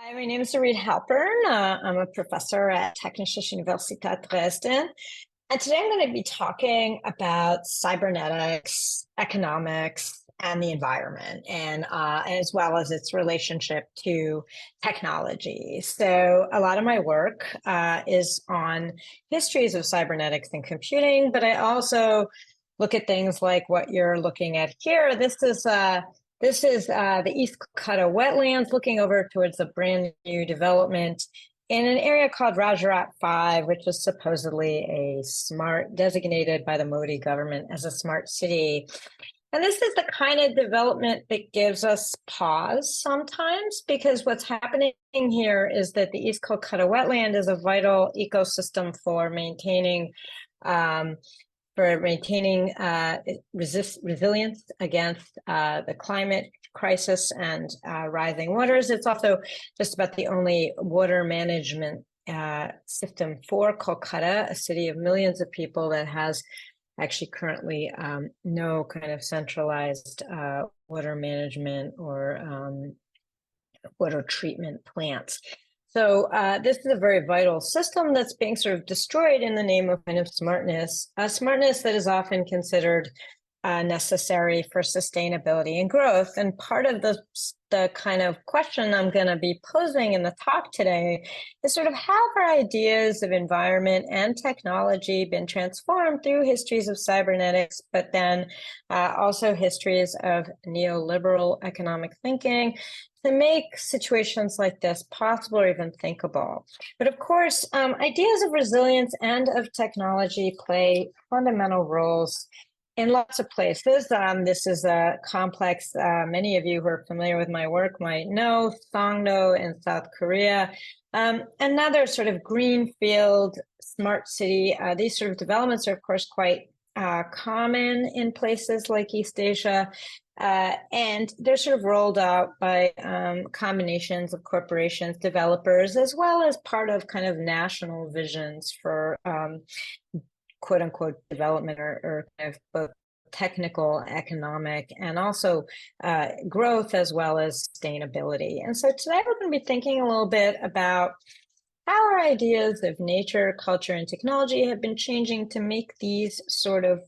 Hi, my name is Orit Halpern. I'm a professor at Technische Universität Dresden. And today I'm going to be talking about cybernetics, economics, and the environment, and as well as its relationship to technology. So a lot of my work is on histories of cybernetics and computing, but I also look at things like what you're looking at here. This is the East Calcutta wetlands, looking over towards a brand new development in an area called Rajarat 5, which is supposedly designated by the Modi government as a smart city. And this is the kind of development that gives us pause sometimes, because what's happening here is that the East Calcutta wetland is a vital ecosystem for maintaining resilience against the climate crisis and rising waters. It's also just about the only water management system for Kolkata, a city of millions of people that has actually currently no kind of centralized water management or water treatment plants. So this is a very vital system that's being sort of destroyed in the name of kind of smartness, smartness that is often considered necessary for sustainability and growth. And part of the kind of question I'm going to be posing in the talk today is sort of how our ideas of environment and technology been transformed through histories of cybernetics, but then also histories of neoliberal economic thinking to make situations like this possible or even thinkable. But of course, ideas of resilience and of technology play fundamental roles in lots of places. This is a complex, many of you who are familiar with my work might know, Songdo in South Korea. Another sort of greenfield smart city. These sort of developments are, of course, quite common in places like East Asia. And they're sort of rolled out by combinations of corporations, developers, as well as part of kind of national visions for quote unquote development or kind of both technical, economic, and also growth as well as sustainability. And so today we're going to be thinking a little bit about how our ideas of nature, culture, and technology have been changing to make these sort of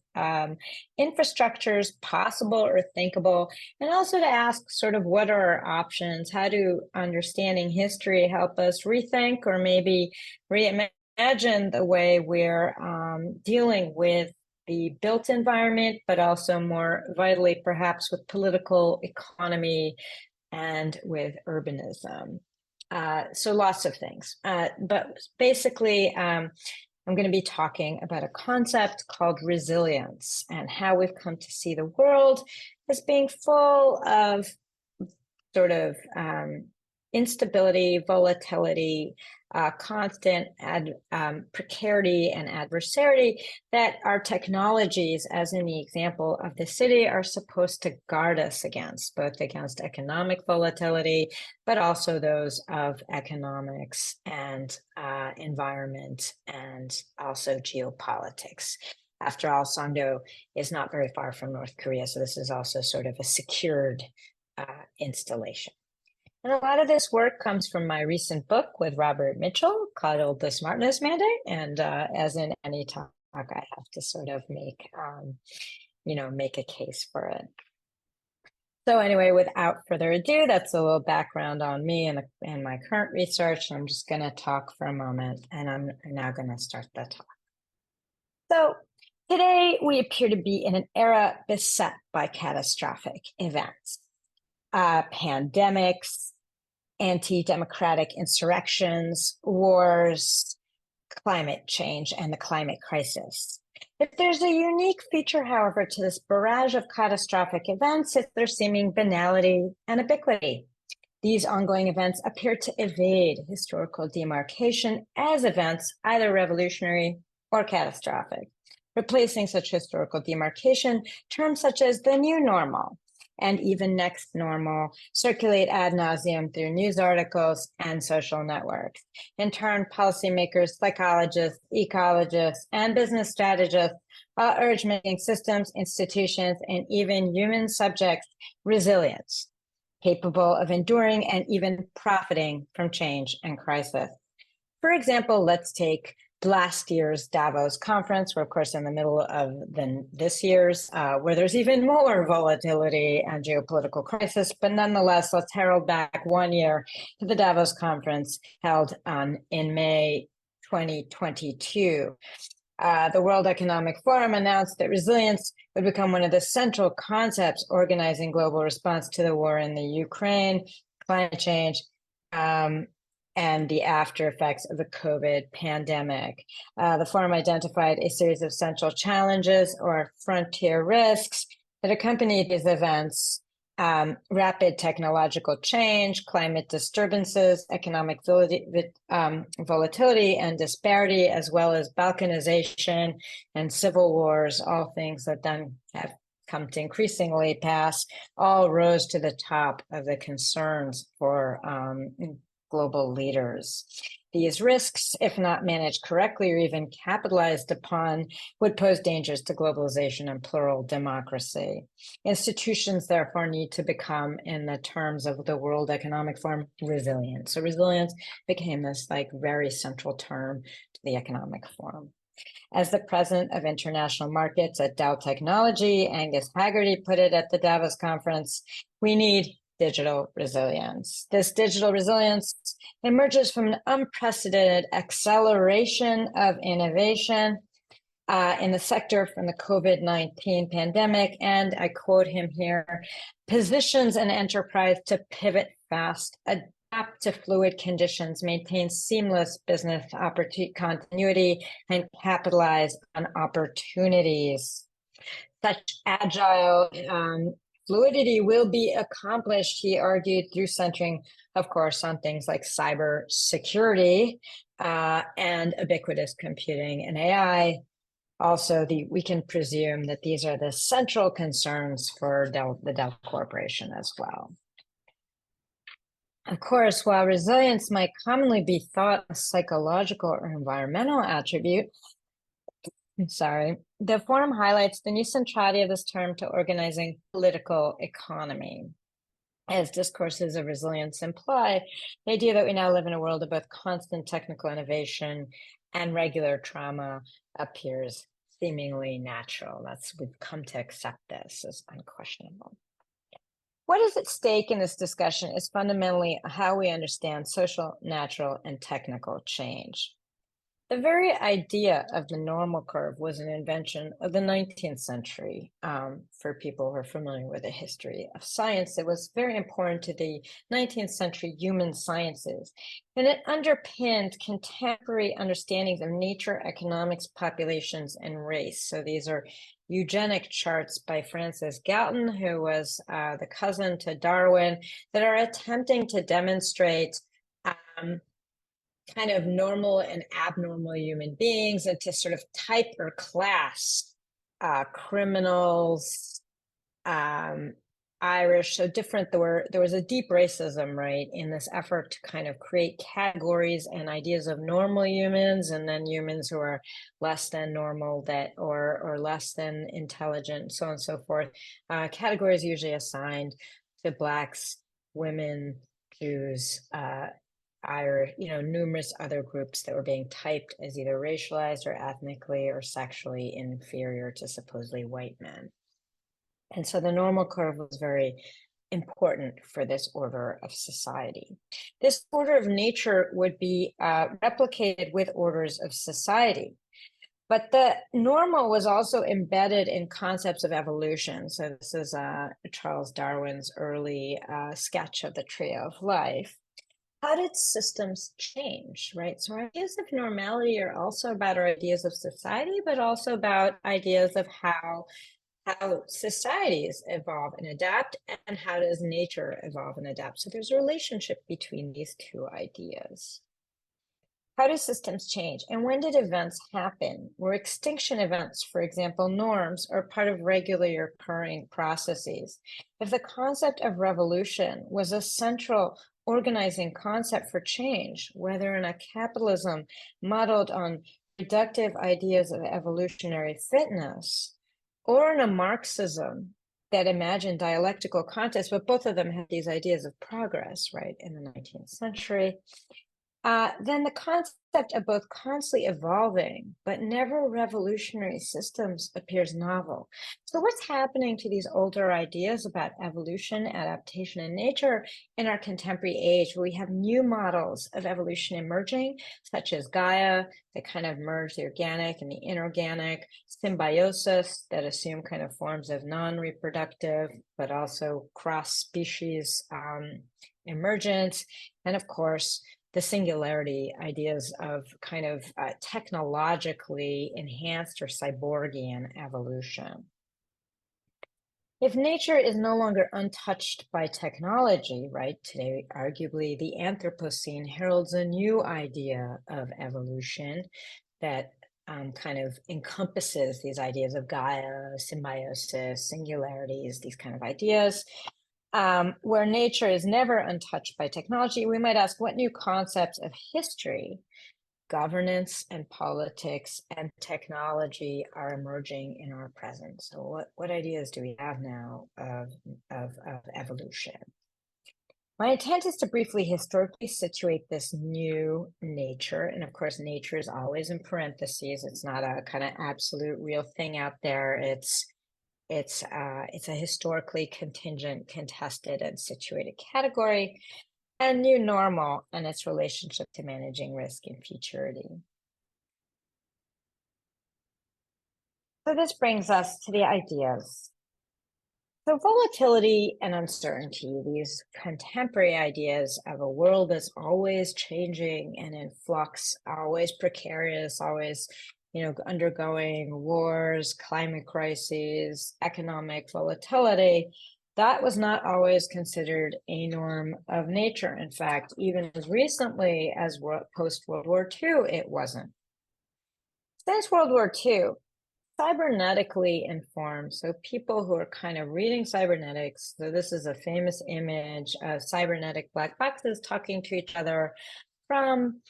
infrastructures possible or thinkable, and also to ask sort of what are our options? How do understanding history help us rethink or maybe reimagine the way we're dealing with the built environment, but also more vitally, perhaps with political economy and with urbanism. So lots of things. But basically, I'm going to be talking about a concept called resilience and how we've come to see the world as being full of sort of instability, volatility, constant precarity and adversary that our technologies, as in the example of the city, are supposed to guard us against, both against economic volatility, but also those of economics and environment and also geopolitics. After all, Songdo is not very far from North Korea, so this is also sort of a secured installation. And a lot of this work comes from my recent book with Robert Mitchell called The Smartness Mandate. And as in any talk, I have to sort of make a case for it. So anyway, without further ado, that's a little background on me and my current research. I'm just going to talk for a moment, and I'm now going to start the talk. So today we appear to be in an era beset by catastrophic events. Pandemics, anti-democratic insurrections, wars, climate change, and the climate crisis. If there's a unique feature, however, to this barrage of catastrophic events, it's their seeming banality and ubiquity. These ongoing events appear to evade historical demarcation as events either revolutionary or catastrophic, replacing such historical demarcation terms such as the new normal and even next normal circulate ad nauseum through news articles and social networks. In turn, policymakers, psychologists, ecologists, and business strategists urge making systems, institutions, and even human subjects resilient. capable of enduring and even profiting from change and crisis. For example, let's take last year's Davos conference. We're, of course, in the middle of this year's, where there's even more volatility and geopolitical crisis. But nonetheless, let's herald back 1 year to the Davos conference held in May 2022. The World Economic Forum announced that resilience would become one of the central concepts organizing global response to the war in the Ukraine, climate change, and the after effects of the COVID pandemic. The forum identified a series of central challenges or frontier risks that accompanied these events: rapid technological change, climate disturbances, economic volatility and disparity, as well as balkanization and civil wars, all things that then have come to increasingly pass, all rose to the top of the concerns for global leaders. These risks, if not managed correctly or even capitalized upon, would pose dangers to globalization and plural democracy. Institutions, therefore, need to become, in the terms of the World Economic Forum, resilient. So resilience became this very central term to the Economic Forum. As the president of international markets at Dow Technology, Angus Haggerty, put it at the Davos conference, we need digital resilience. This digital resilience emerges from an unprecedented acceleration of innovation in the sector from the COVID-19 pandemic, and I quote him here, positions an enterprise to pivot fast, adapt to fluid conditions, maintain seamless business continuity, and capitalize on opportunities. Such agile fluidity will be accomplished, he argued, through centering, of course, on things like cyber security and ubiquitous computing and AI. Also, we can presume that these are the central concerns for the Dell Corporation as well. Of course, while resilience might commonly be thought a psychological or environmental attribute, the forum highlights the new centrality of this term to organizing political economy. As discourses of resilience imply, the idea that we now live in a world of both constant technical innovation and regular trauma appears seemingly natural. We've come to accept this as unquestionable. What is at stake in this discussion is fundamentally how we understand social, natural, and technical change. The very idea of the normal curve was an invention of the 19th century. For people who are familiar with the history of science, it was very important to the 19th century human sciences, and it underpinned contemporary understandings of nature, economics, populations, and race. So these are eugenic charts by Francis Galton, who was the cousin to Darwin, that are attempting to demonstrate kind of normal and abnormal human beings and to sort of type or class criminals, Irish, so different. There was a deep racism, right, in this effort to kind of create categories and ideas of normal humans and then humans who are less than normal or less than intelligent, so on and so forth. Categories usually assigned to Blacks, women, Jews, Irish, numerous other groups that were being typed as either racialized or ethnically or sexually inferior to supposedly white men. And so the normal curve was very important for this order of society. This order of nature would be replicated with orders of society. But the normal was also embedded in concepts of evolution. So this is Charles Darwin's early sketch of the tree of life. How did systems change, right? So our ideas of normality are also about our ideas of society, but also about ideas of how societies evolve and adapt, and how does nature evolve and adapt. So there's a relationship between these two ideas. How do systems change? And when did events happen? Were extinction events, for example, norms, or part of regularly occurring processes? If the concept of revolution was a central organizing concept for change, whether in a capitalism modeled on reductive ideas of evolutionary fitness, or in a Marxism that imagine dialectical contests, but both of them have these ideas of progress, right, in the 19th century. Then the concept of both constantly evolving but never revolutionary systems appears novel. So what's happening to these older ideas about evolution, adaptation, and nature in our contemporary age, where we have new models of evolution emerging, such as Gaia, that kind of merge the organic and the inorganic, symbiosis, that assume kind of forms of non-reproductive, but also cross-species emergence, and of course, the singularity ideas of kind of technologically enhanced or cyborgian evolution. If nature is no longer untouched by technology, right, today, arguably the Anthropocene heralds a new idea of evolution that kind of encompasses these ideas of Gaia, symbiosis, singularities, these kind of ideas. Where nature is never untouched by technology, we might ask what new concepts of history, governance, and politics and technology are emerging in our present. So what ideas do we have now of evolution? My intent is to briefly historically situate this new nature. And of course, nature is always in parentheses. It's not a kind of absolute real thing out there. It's a historically contingent, contested, and situated category, and new normal and its relationship to managing risk and futurity. So this brings us to the ideas. So volatility and uncertainty, these contemporary ideas of a world that's always changing and in flux, always precarious, always undergoing wars, climate crises, economic volatility, that was not always considered a norm of nature. In fact, even as recently as post-World War II, it wasn't. Since World War II, cybernetically informed, so people who are kind of reading cybernetics, so this is a famous image of cybernetic black boxes talking to each other from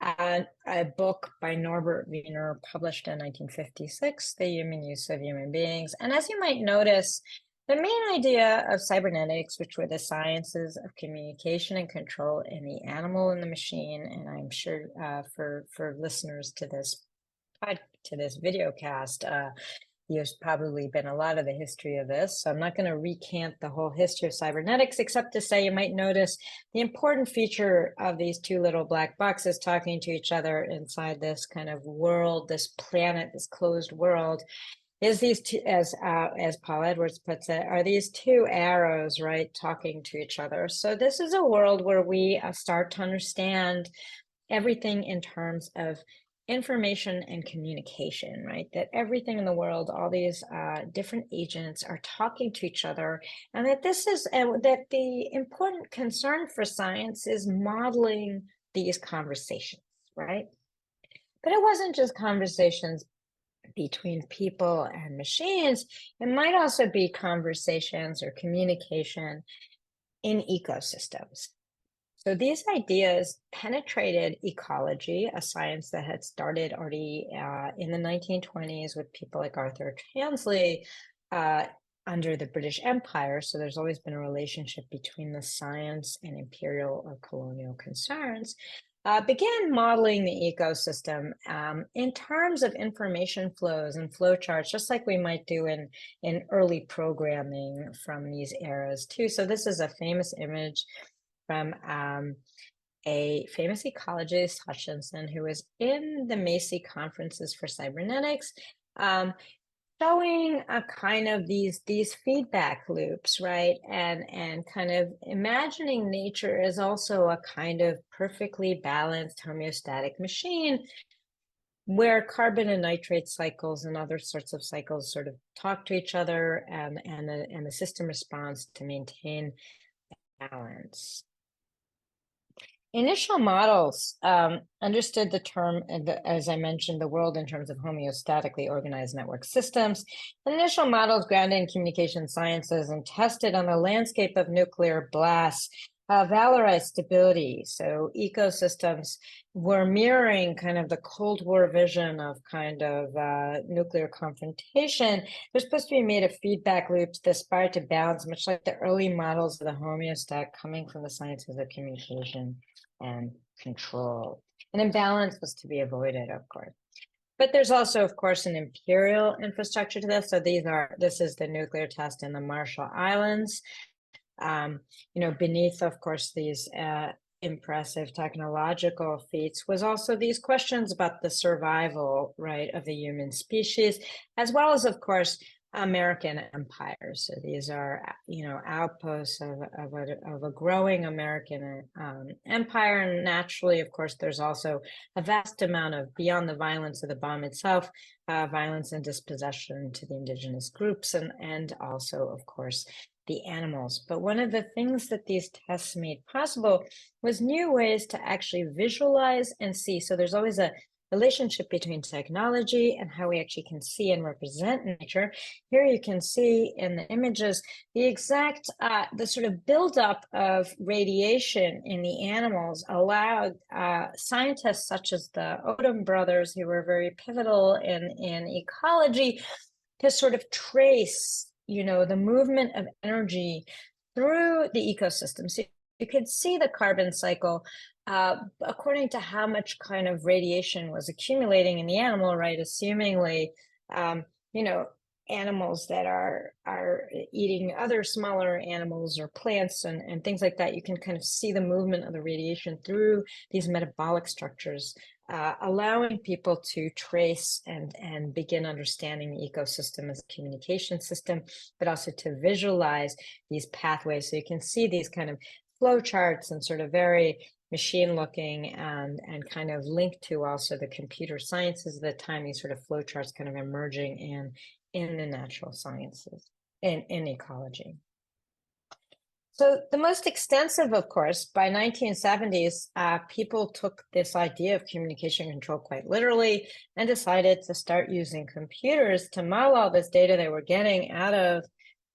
a book by Norbert Wiener published in 1956, The Human Use of Human Beings. And as you might notice, the main idea of cybernetics, which were the sciences of communication and control in the animal and the machine, and I'm sure for listeners to this video cast, there's probably been a lot of the history of this. So I'm not going to recant the whole history of cybernetics, except to say you might notice the important feature of these two little black boxes talking to each other inside this kind of world, this planet, this closed world, is these two, as Paul Edwards puts it, are these two arrows, right, talking to each other. So this is a world where we start to understand everything in terms of information and communication, right? That everything in the world, all these different agents are talking to each other, and that this is that the important concern for science is modeling these conversations, right? But it wasn't just conversations between people and machines. It might also be conversations or communication in ecosystems. So these ideas penetrated ecology, a science that had started already in the 1920s with people like Arthur Tansley under the British Empire. So there's always been a relationship between the science and imperial or colonial concerns. Began modeling the ecosystem in terms of information flows and flowcharts, just like we might do in early programming from these eras too. So this is a famous image from a famous ecologist, Hutchinson, who was in the Macy conferences for cybernetics, showing a kind of these feedback loops, right? And kind of imagining nature as also a kind of perfectly balanced homeostatic machine where carbon and nitrate cycles and other sorts of cycles sort of talk to each other, and the system responds to maintain balance. Initial models understood the term, as I mentioned, the world in terms of homeostatically organized network systems. Initial models grounded in communication sciences and tested on the landscape of nuclear blasts valorized stability. So ecosystems were mirroring kind of the Cold War vision of kind of nuclear confrontation. They're supposed to be made of feedback loops that aspire to balance, much like the early models of the homeostat coming from the sciences of communication and control. An imbalance was to be avoided, of course. But there's also, of course, an imperial infrastructure to this. So this is the nuclear test in the Marshall Islands. Beneath, of course, these impressive technological feats was also these questions about the survival, right, of the human species, as well as, of course, American empire. So these are, outposts of a growing American empire. And naturally, of course, there's also a vast amount of, beyond the violence of the bomb itself, violence and dispossession to the indigenous groups, and also, of course, the animals. But one of the things that these tests made possible was new ways to actually visualize and see. So there's always a relationship between technology and how we actually can see and represent nature. Here you can see in the images the exact, the sort of buildup of radiation in the animals allowed scientists such as the Odom brothers, who were very pivotal in ecology, to sort of trace the movement of energy through the ecosystem. So you could see the carbon cycle according to how much kind of radiation was accumulating in the animal, right? Assumingly, animals that are eating other smaller animals or plants and things like that, you can kind of see the movement of the radiation through these metabolic structures, allowing people to trace and begin understanding the ecosystem as a communication system, but also to visualize these pathways. So you can see these kind of flow charts and sort of very machine looking and kind of linked to also the computer sciences of the time, these sort of flow charts kind of emerging in the natural sciences, in ecology. So the most extensive, of course, by 1970s, people took this idea of communication control quite literally and decided to start using computers to model all this data they were getting out of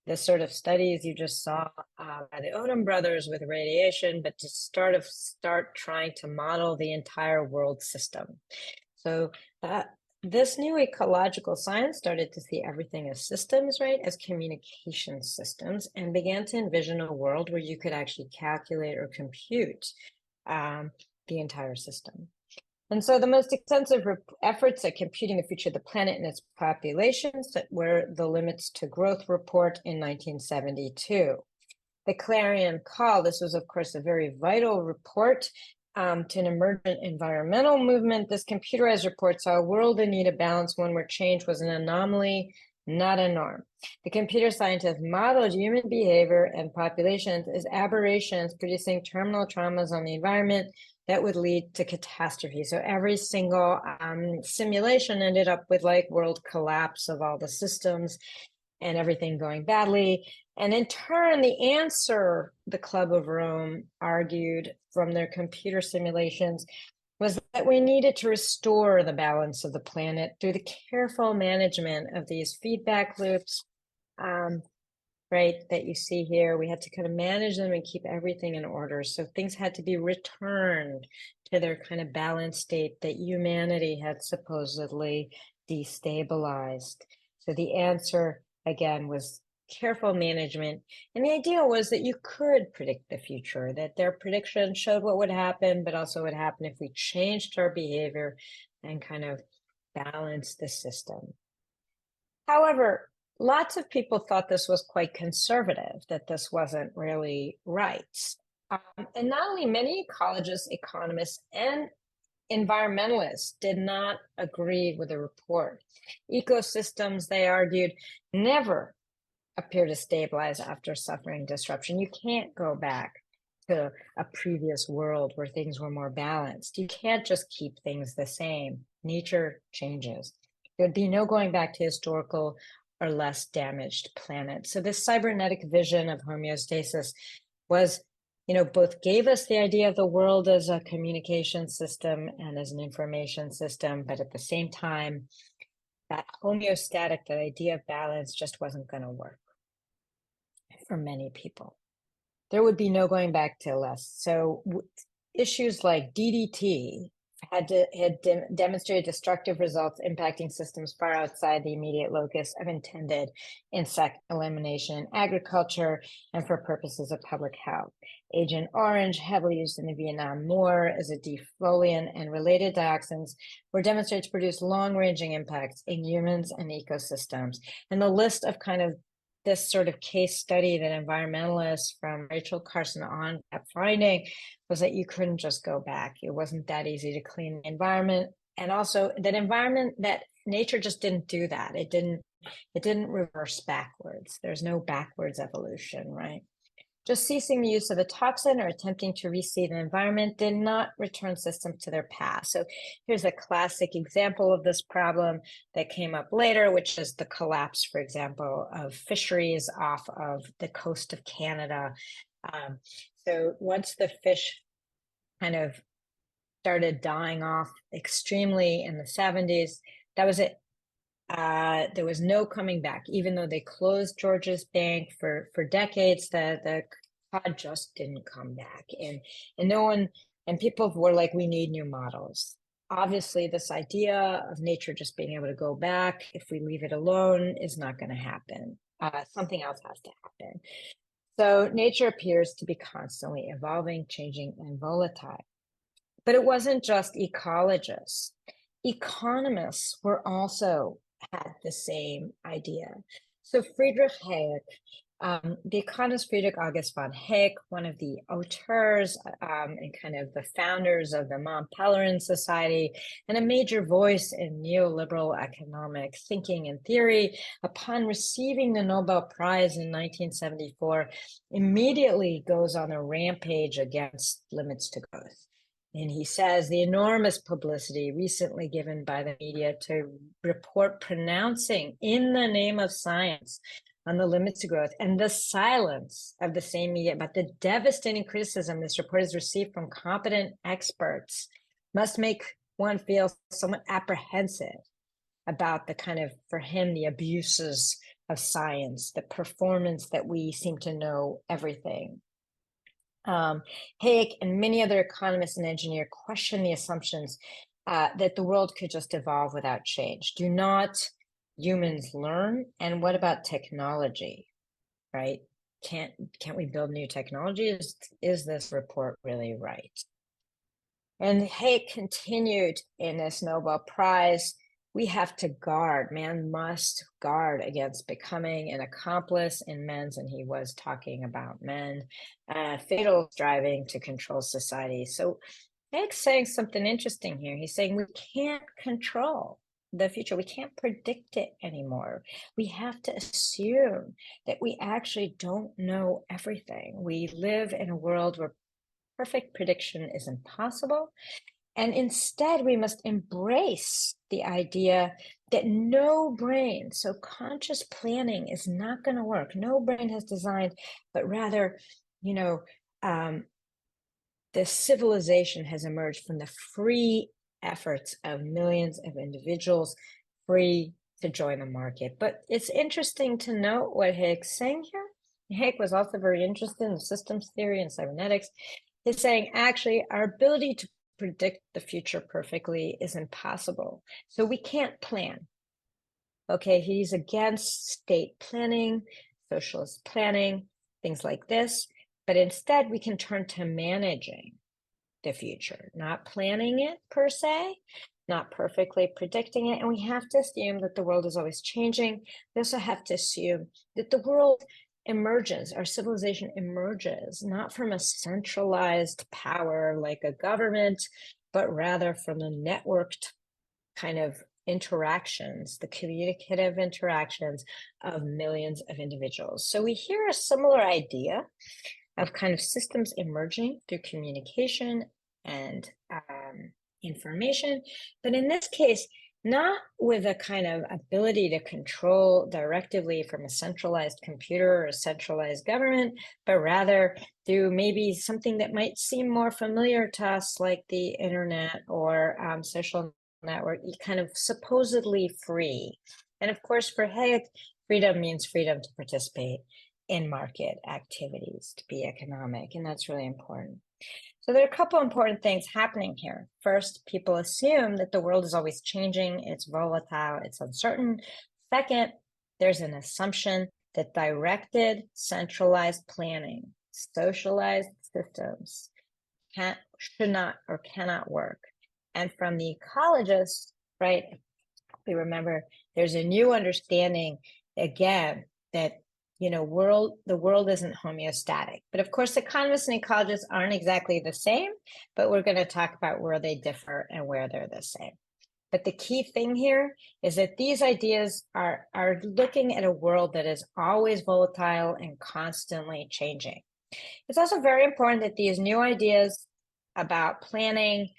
the sort of studies you just saw by the Odom brothers with radiation, but to start trying to model the entire world system. So this new ecological science started to see everything as systems, right, as communication systems, and began to envision a world where you could actually calculate or compute the entire system. And so the most extensive efforts at computing the future of the planet and its populations that were the Limits to Growth report in 1972. The Clarion Call, this was, of course, a very vital report to an emergent environmental movement. This computerized report saw a world in need of balance, one where change was an anomaly, not a norm. The computer scientists modeled human behavior and populations as aberrations producing terminal traumas on the environment that would lead to catastrophe. So every single simulation ended up with like world collapse of all the systems and everything going badly. And in turn, the answer, the Club of Rome argued from their computer simulations, was that we needed to restore the balance of the planet through the careful management of these feedback loops, right, that you see here. We had to kind of manage them and keep everything in order. So things had to be returned to their kind of balanced state that humanity had supposedly destabilized. So the answer, again, was careful management. And the idea was that you could predict the future, that their prediction showed what would happen, but also what would happen if we changed our behavior and kind of balanced the system. However, lots of people thought this was quite conservative, that this wasn't really right. And not only many ecologists, economists, and environmentalists did not agree with the report. Ecosystems, they argued, never appear to stabilize after suffering disruption. You can't go back to a previous world where things were more balanced. You can't just keep things the same. Nature changes. There'd be no going back to historical or less damaged planets. So this cybernetic vision of homeostasis was, both gave us the idea of the world as a communication system and as an information system, but at the same time, that homeostatic, that idea of balance just wasn't going to work for many people. there would be no going back to less. So issues like DDT had demonstrated destructive results impacting systems far outside the immediate locus of intended insect elimination in agriculture and for purposes of public health. Agent Orange, heavily used in the Vietnam War as a defoliant, and related dioxins were demonstrated to produce long-ranging impacts in humans and ecosystems. And the list of kind of this sort of case study that environmentalists from Rachel Carson on kept finding was that you couldn't just go back. It wasn't that easy to clean the environment. And also that nature just didn't do that. It didn't reverse backwards. There's no backwards evolution, right? Just ceasing the use of a toxin or attempting to reseed an environment did not return systems to their past. So here's a classic example of this problem that came up later, which is the collapse, for example, of fisheries off of the coast of Canada. So once the fish kind of started dying off extremely in the 70s, that was it. There was no coming back, even though they closed Georges Bank for decades. The cod just didn't come back, and no one, and people were like, we need new models. Obviously, this idea of nature just being able to go back if we leave it alone is not going to happen. Something else has to happen. So nature appears to be constantly evolving, changing, and volatile. But it wasn't just ecologists. Economists were also had the same idea. So Friedrich Hayek, the economist Friedrich August von Hayek, one of the auteurs and kind of the founders of the Mont Pelerin Society, and a major voice in neoliberal economic thinking and theory, upon receiving the Nobel Prize in 1974, immediately goes on a rampage against limits to growth. And he says the enormous publicity recently given by the media to report pronouncing in the name of science on the limits to growth, and the silence of the same media about the devastating criticism this report has received from competent experts must make one feel somewhat apprehensive about the kind of, for him, the abuses of science, the performance that we seem to know everything. Hayek and many other economists and engineers question the assumptions that the world could just evolve without change. Do not humans learn? And what about technology, right? Can't we build new technology? Is this report really right? And Hayek continued in this Nobel Prize, we have to guard, man must guard against becoming an accomplice in men's, and he was talking about men, fatal striving to control society. So Hayek's saying something interesting here. He's saying we can't control the future. We can't predict it anymore. We have to assume that we actually don't know everything. We live in a world where perfect prediction is impossible. And instead, we must embrace the idea that no brain, so conscious planning is not going to work. No brain has designed, but rather, the civilization has emerged from the free efforts of millions of individuals, free to join the market. But it's interesting to note what Hayek's saying here. Hayek was also very interested in systems theory and cybernetics. He's saying, actually, our ability to predict the future perfectly is impossible. So we can't plan. Okay, he's against state planning, socialist planning, things like this. But instead, we can turn to managing the future, not planning it per se, not perfectly predicting it. And we have to assume that the world is always changing. We also have to assume that the world emerges, our civilization emerges, not from a centralized power like a government, but rather from the networked kind of interactions, the communicative interactions of millions of individuals. So we hear a similar idea of kind of systems emerging through communication and information, but in this case, not with a kind of ability to control directively from a centralized computer or a centralized government, but rather through maybe something that might seem more familiar to us, like the internet or social network, kind of supposedly free. And of course, for Hayek, freedom means freedom to participate. in market activities to be economic, and that's really important. So there are a couple important things happening here. First, people assume that the world is always changing, it's volatile, it's uncertain. Second, there's an assumption that directed, centralized planning, socialized systems should not or cannot work. And from the ecologists, right, we remember there's a new understanding, again, that the world isn't homeostatic. But of course, economists and ecologists aren't exactly the same, but we're going to talk about where they differ and where they're the same. But the key thing here is that these ideas are looking at a world that is always volatile and constantly changing. It's also very important that these new ideas about planning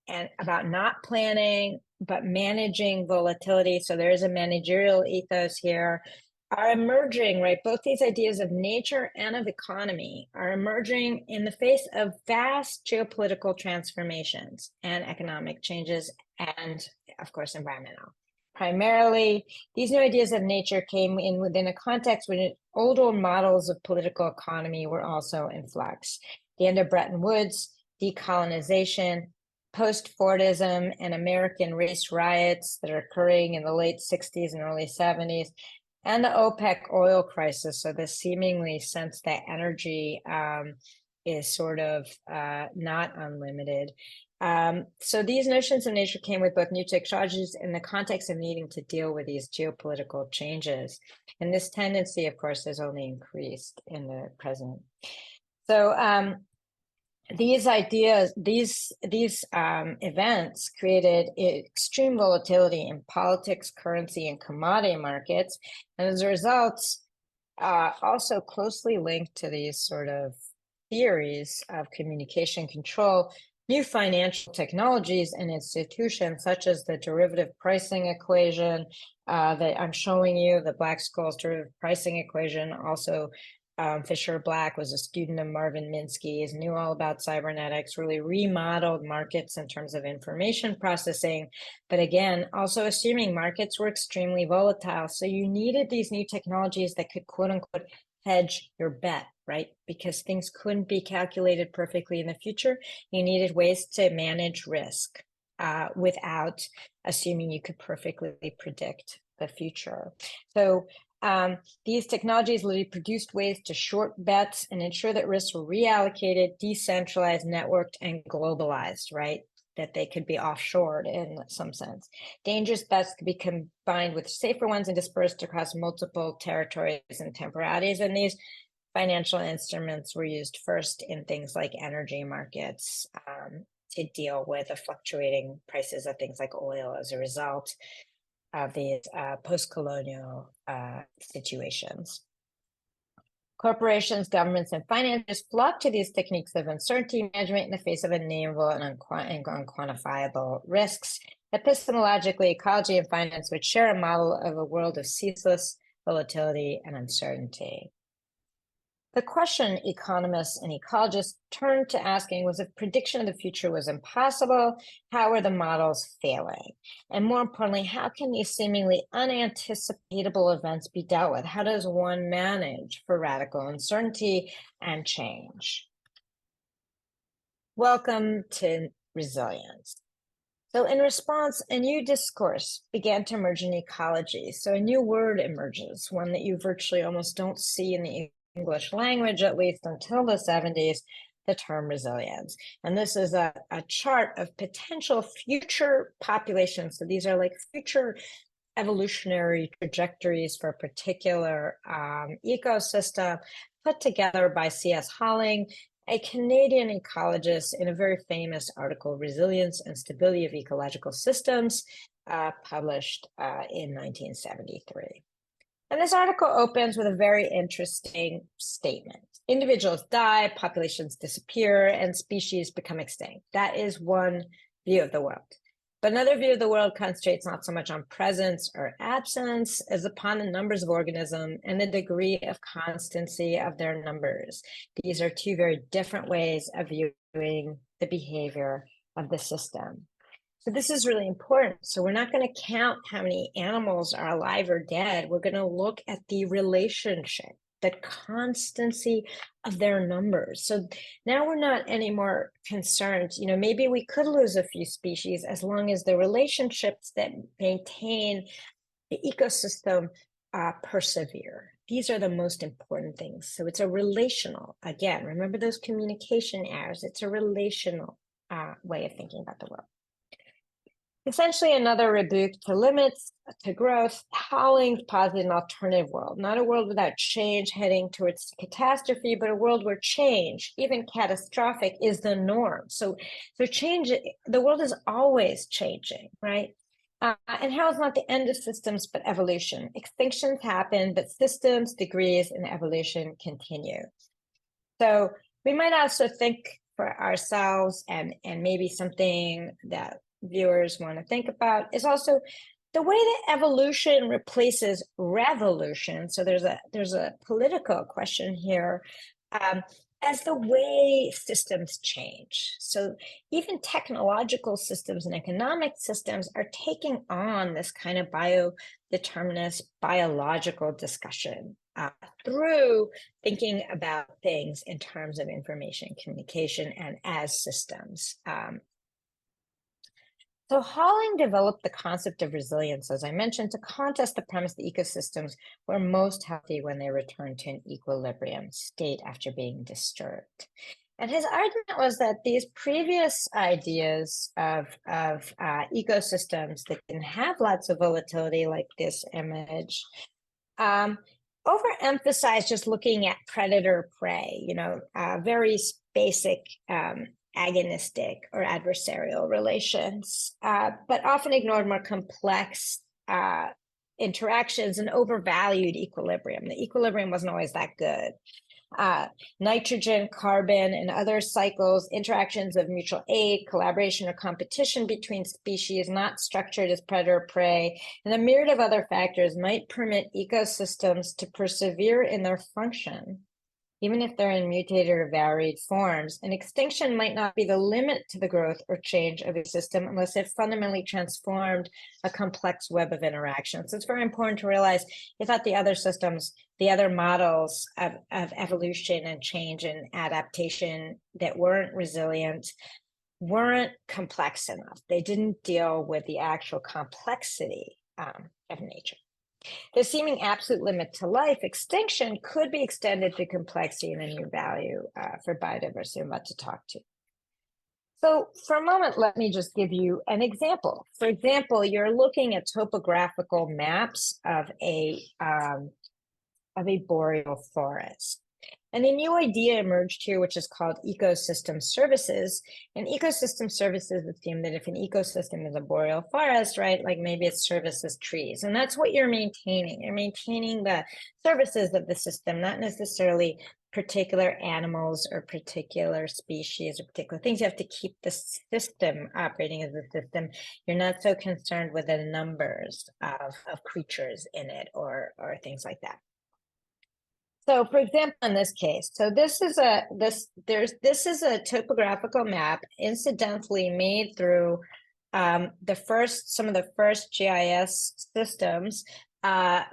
and about not planning, but managing volatility, so there is a managerial ethos here, are emerging, right? Both these ideas of nature and of economy are emerging in the face of vast geopolitical transformations and economic changes, and of course, environmental. Primarily, these new ideas of nature came in within a context when older models of political economy were also in flux. The end of Bretton Woods, decolonization, post-Fordism, and American race riots that are occurring in the late 60s and early 70s, and the OPEC oil crisis, so the seemingly sense that energy is sort of not unlimited. So these notions of nature came with both new technologies in the context of needing to deal with these geopolitical changes. And this tendency, of course, has only increased in the present. So these ideas, these events created extreme volatility in politics, currency, and commodity markets. And as a result, also closely linked to these sort of theories of communication control, new financial technologies and institutions, such as the derivative pricing equation that I'm showing you, the Black-Scholes derivative pricing equation. Also, Fisher Black was a student of Marvin Minsky's, knew all about cybernetics, really remodeled markets in terms of information processing. But again, also assuming markets were extremely volatile. So you needed these new technologies that could, quote unquote, hedge your bet, right? Because things couldn't be calculated perfectly in the future. You needed ways to manage risk without assuming you could perfectly predict the future. So these technologies literally produced ways to short bets and ensure that risks were reallocated, decentralized, networked, and globalized, right? That they could be offshored in some sense. Dangerous bets could be combined with safer ones and dispersed across multiple territories and temporalities. And these financial instruments were used first in things like energy markets to deal with the fluctuating prices of things like oil as a result of these post-colonial situations. Corporations, governments, and financiers flock to these techniques of uncertainty management in the face of unknowable and unquantifiable risks. Epistemologically, ecology and finance would share a model of a world of ceaseless volatility and uncertainty. The question economists and ecologists turned to asking was if prediction of the future was impossible, how are the models failing? And more importantly, how can these seemingly unanticipatable events be dealt with? How does one manage for radical uncertainty and change? Welcome to resilience. So in response, a new discourse began to emerge in ecology. So a new word emerges, one that you virtually almost don't see in the English language, at least until the 70s, the term resilience. And this is a chart of potential future populations. So these are like future evolutionary trajectories for a particular ecosystem put together by C.S. Halling, a Canadian ecologist, in a very famous article, Resilience and Stability of Ecological Systems, published in 1973. And this article opens with a very interesting statement. Individuals die, populations disappear, and species become extinct. That is one view of the world. But another view of the world concentrates not so much on presence or absence as upon the numbers of organisms and the degree of constancy of their numbers. These are two very different ways of viewing the behavior of the system. So this is really important. So we're not going to count how many animals are alive or dead. We're going to look at the relationship the constancy of their numbers. So now we're not anymore concerned, maybe we could lose a few species as long as the relationships that maintain the ecosystem persevere. These are the most important things. So it's a relational, again, remember those communication errors. It's a relational way of thinking about the world. Essentially, another rebuke to limits, to growth. Howling posited an alternative world, not a world without change heading towards catastrophe, but a world where change, even catastrophic, is the norm. So change, the world is always changing, right? And how is not the end of systems, but evolution. Extinctions happen, but systems, degrees, and evolution continue. So we might also think for ourselves, and maybe something that viewers want to think about is also the way that evolution replaces revolution. So there's a political question here. As the way systems change. So even technological systems and economic systems are taking on this kind of biodeterminist biological discussion through thinking about things in terms of information communication and as systems. So Holling developed the concept of resilience, as I mentioned, to contest the premise that ecosystems were most healthy when they returned to an equilibrium state after being disturbed. And his argument was that these previous ideas of ecosystems that can have lots of volatility, like this image, overemphasize just looking at predator-prey, very basic agonistic or adversarial relations, but often ignored more complex interactions and overvalued equilibrium. The equilibrium wasn't always that good. Nitrogen, carbon, and other cycles, interactions of mutual aid, collaboration, or competition between species not structured as predator-prey, and a myriad of other factors might permit ecosystems to persevere in their function, even if they're in mutated or varied forms. And extinction might not be the limit to the growth or change of a system unless it fundamentally transformed a complex web of interactions. So it's very important to realize if at the other systems, the other models of evolution and change and adaptation that weren't resilient weren't complex enough. They didn't deal with the actual complexity of nature. The seeming absolute limit to life, extinction, could be extended to complexity and a new value for biodiversity I'm about to talk to. So for a moment, let me just give you an example. For example, you're looking at topographical maps of a boreal forest. And a new idea emerged here, which is called ecosystem services. And ecosystem services assume that if an ecosystem is a boreal forest, right, like maybe it services trees. And that's what you're maintaining. You're maintaining the services of the system, not necessarily particular animals or particular species or particular things. You have to keep the system operating as a system. You're not so concerned with the numbers of creatures in it or things like that. So, for example, in this case, so this is a topographical map, incidentally made through some of the first GIS systems.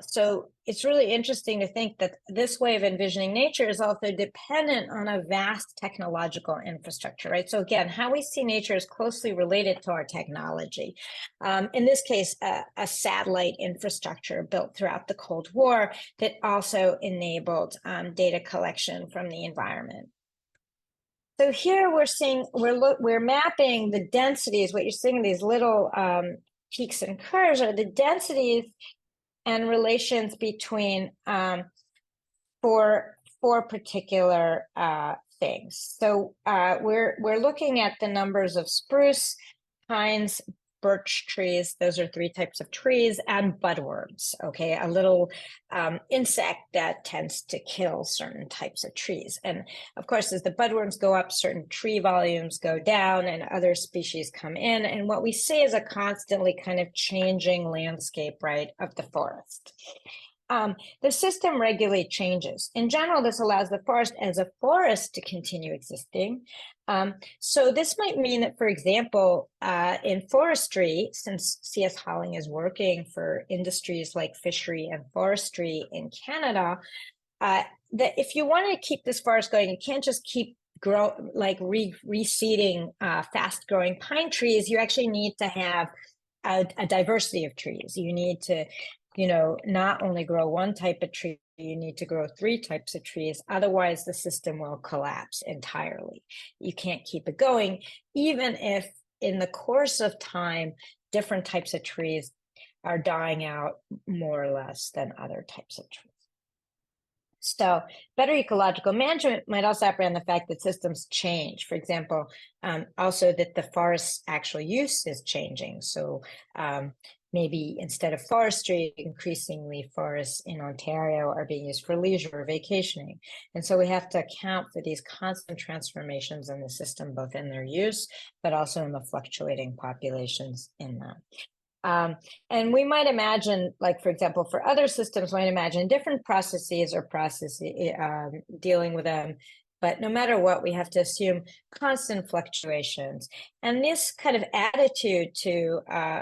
So it's really interesting to think that this way of envisioning nature is also dependent on a vast technological infrastructure, right? So again, how we see nature is closely related to our technology. In this case, a satellite infrastructure built throughout the Cold War that also enabled data collection from the environment. So here we're mapping the densities. What you're seeing, these little peaks and curves are the densities and relations between four particular things. So we're looking at the numbers of spruce, pines, birch trees. Those are 3 types of trees, and budworms. Okay, a little insect that tends to kill certain types of trees. And of course, as the budworms go up, certain tree volumes go down and other species come in. And what we see is a constantly kind of changing landscape, right, of the forest. The system regularly changes. In general, this allows the forest as a forest to continue existing. So this might mean that, for example, in forestry, since C.S. Holling is working for industries like fishery and forestry in Canada, that if you want to keep this forest going, you can't just keep reseeding fast-growing pine trees. You actually need to have a diversity of trees. You need to, not only grow one type of tree, you need to grow 3 types of trees. Otherwise, the system will collapse entirely. You can't keep it going, even if in the course of time, different types of trees are dying out more or less than other types of trees. So better ecological management might also apprehend the fact that systems change. For example, also that the forest's actual use is changing. So maybe instead of forestry, increasingly forests in Ontario are being used for leisure or vacationing. And so we have to account for these constant transformations in the system, both in their use, but also in the fluctuating populations in them. And we might imagine, like, for example, for other systems, we might imagine different processes dealing with them. But no matter what, we have to assume constant fluctuations. And this kind of attitude to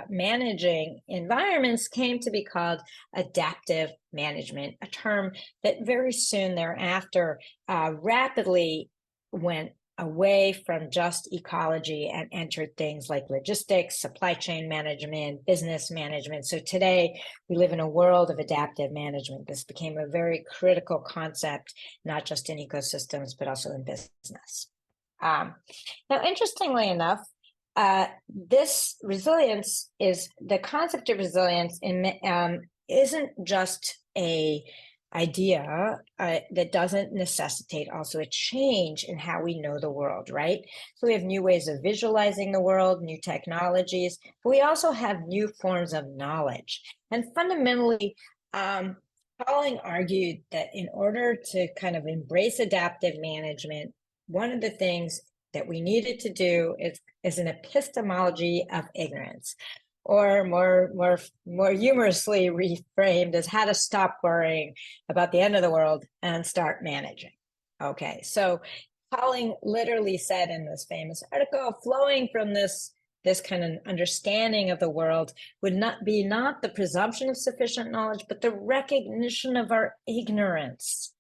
managing environments came to be called adaptive management, a term that very soon thereafter rapidly went away from just ecology and entered things like logistics, supply chain management, business management. So today we live in a world of adaptive management. This became a very critical concept, not just in ecosystems, but also in business. Now, interestingly enough, this resilience the concept of resilience isn't just a idea that doesn't necessitate also a change in how we know the world, right? So we have new ways of visualizing the world, new technologies, but we also have new forms of knowledge. And fundamentally, Pauling argued that in order to kind of embrace adaptive management, one of the things that we needed to do is an epistemology of ignorance, or more humorously reframed as how to stop worrying about the end of the world and start managing. Okay, so Pauling literally said in this famous article, flowing from this kind of understanding of the world would not be the presumption of sufficient knowledge, but the recognition of our ignorance.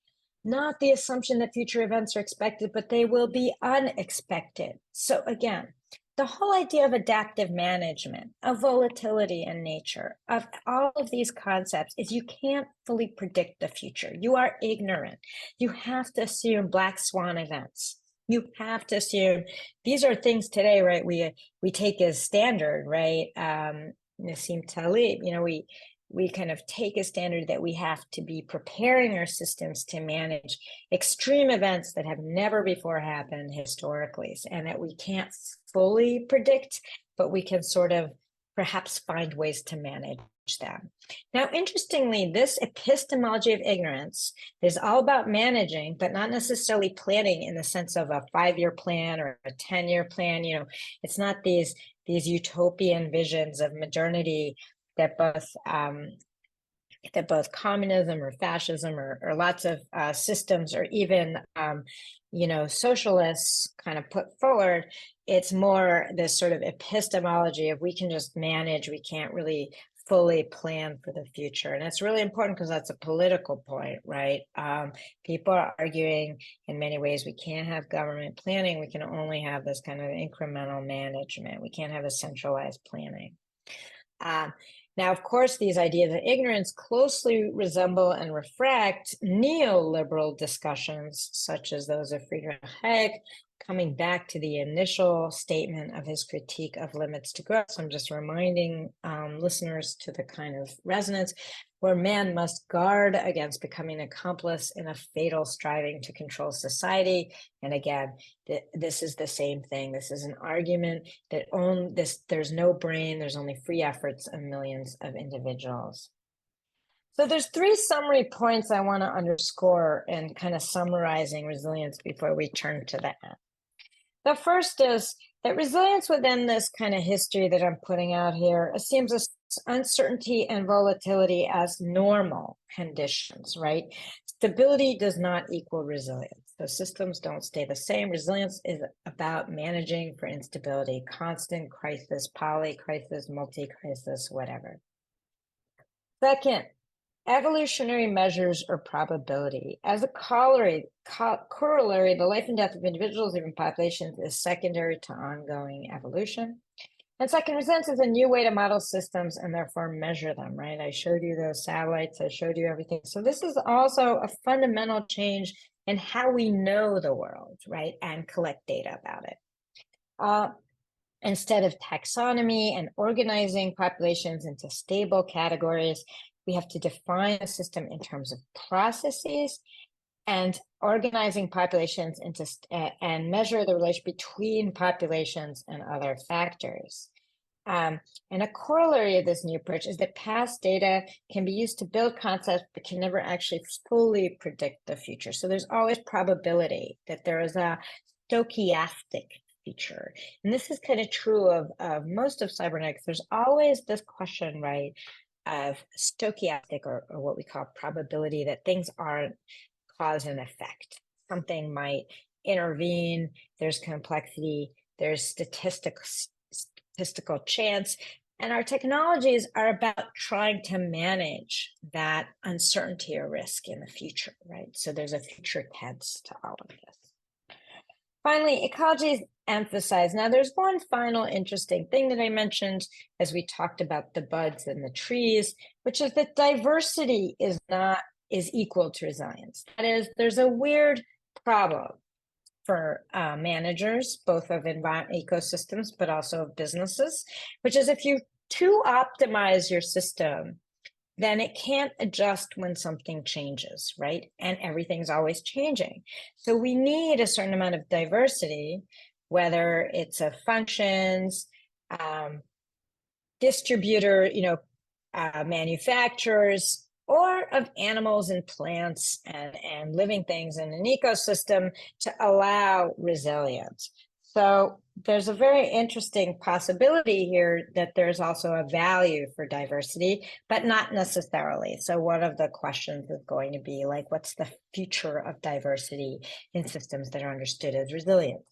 Not the assumption that future events are expected, but they will be unexpected. So again, the whole idea of adaptive management, of volatility in nature, of all of these concepts is you can't fully predict the future. You are ignorant. You have to assume black swan events. You have to assume these are things today, right? We take as standard, right? Nassim Taleb, we kind of take a standard that we have to be preparing our systems to manage extreme events that have never before happened historically, and that we can't fully predict, but we can sort of perhaps find ways to manage them. Now, interestingly, this epistemology of ignorance is all about managing, but not necessarily planning in the sense of a 5-year plan or a 10-year plan. It's not these utopian visions of modernity that both communism or fascism or lots of systems or even socialists kind of put forward. It's more this sort of epistemology of we can just manage, we can't really fully plan for the future. And it's really important because that's a political point, right? People are arguing in many ways we can't have government planning, we can only have this kind of incremental management. We can't have a centralized planning. Now, of course, these ideas of ignorance closely resemble and reflect neoliberal discussions, such as those of Friedrich Hayek, coming back to the initial statement of his critique of limits to growth. So I'm just reminding listeners to the kind of resonance where man must guard against becoming an accomplice in a fatal striving to control society. And again, this is the same thing. This is an argument that there's no brain, there's only free efforts of millions of individuals. So there's 3 summary points I want to underscore in kind of summarizing resilience before we turn to that. The first is that resilience within this kind of history that I'm putting out here assumes uncertainty and volatility as normal conditions, right? Stability does not equal resilience. So systems don't stay the same. Resilience is about managing for instability, constant crisis, poly-crisis, multi-crisis, whatever. Second, Evolutionary measures or probability. As a corollary, the life and death of individuals, even populations, is secondary to ongoing evolution. And second, resilience is a new way to model systems and therefore measure them, right? I showed you those satellites, I showed you everything. So this is also a fundamental change in how we know the world, right? And collect data about it. Instead of taxonomy and organizing populations into stable categories, we have to define a system in terms of processes and organizing populations into and measure the relation between populations and other factors. And a corollary of this new approach is that past data can be used to build concepts, but can never actually fully predict the future. So there's always probability that there is a stochastic feature. And this is kind of true of most of cybernetics. There's always this question, right, of stochastic or what we call probability, that things aren't cause and effect. Something might intervene, there's complexity, there's statistical chance, and our technologies are about trying to manage that uncertainty or risk in the future, right? So there's a future tense to all of this. Finally, ecology is emphasized. Now, there's one final interesting thing that I mentioned as we talked about the buds and the trees, which is that diversity is equal to resilience. That is, there's a weird problem for managers, both of ecosystems, but also of businesses, which is if you too optimize your system, then it can't adjust when something changes, right? And everything's always changing. So we need a certain amount of diversity, whether it's of functions, distributor, manufacturers, or of animals and plants and living things in an ecosystem to allow resilience. So there's a very interesting possibility here that there's also a value for diversity, but not necessarily. So one of the questions is going to be like, what's the future of diversity in systems that are understood as resilient?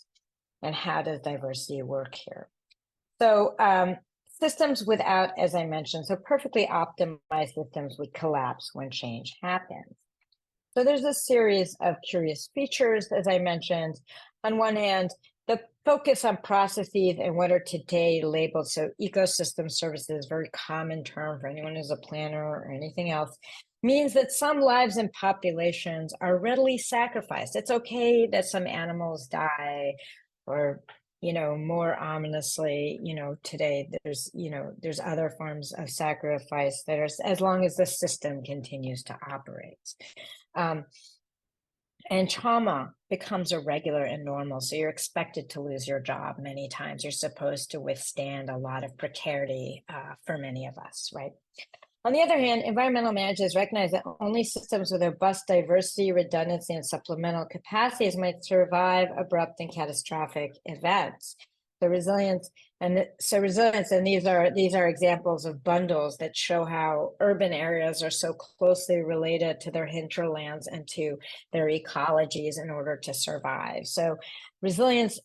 And how does diversity work here? So systems without, as I mentioned, so perfectly optimized systems would collapse when change happens. So there's a series of curious features, as I mentioned. On one hand, the focus on processes and what are today labeled, so ecosystem services, very common term for anyone who's a planner or anything else, means that some lives and populations are readily sacrificed. It's okay that some animals die, or more ominously, today there's other forms of sacrifice that are, as long as the system continues to operate. And trauma becomes irregular and normal. So you're expected to lose your job many times. You're supposed to withstand a lot of precarity for many of us, right? On the other hand, environmental managers recognize that only systems with robust diversity, redundancy, and supplemental capacities might survive abrupt and catastrophic events. The resilience, and these are examples of bundles that show how urban areas are so closely related to their hinterlands and to their ecologies in order to survive. So resilience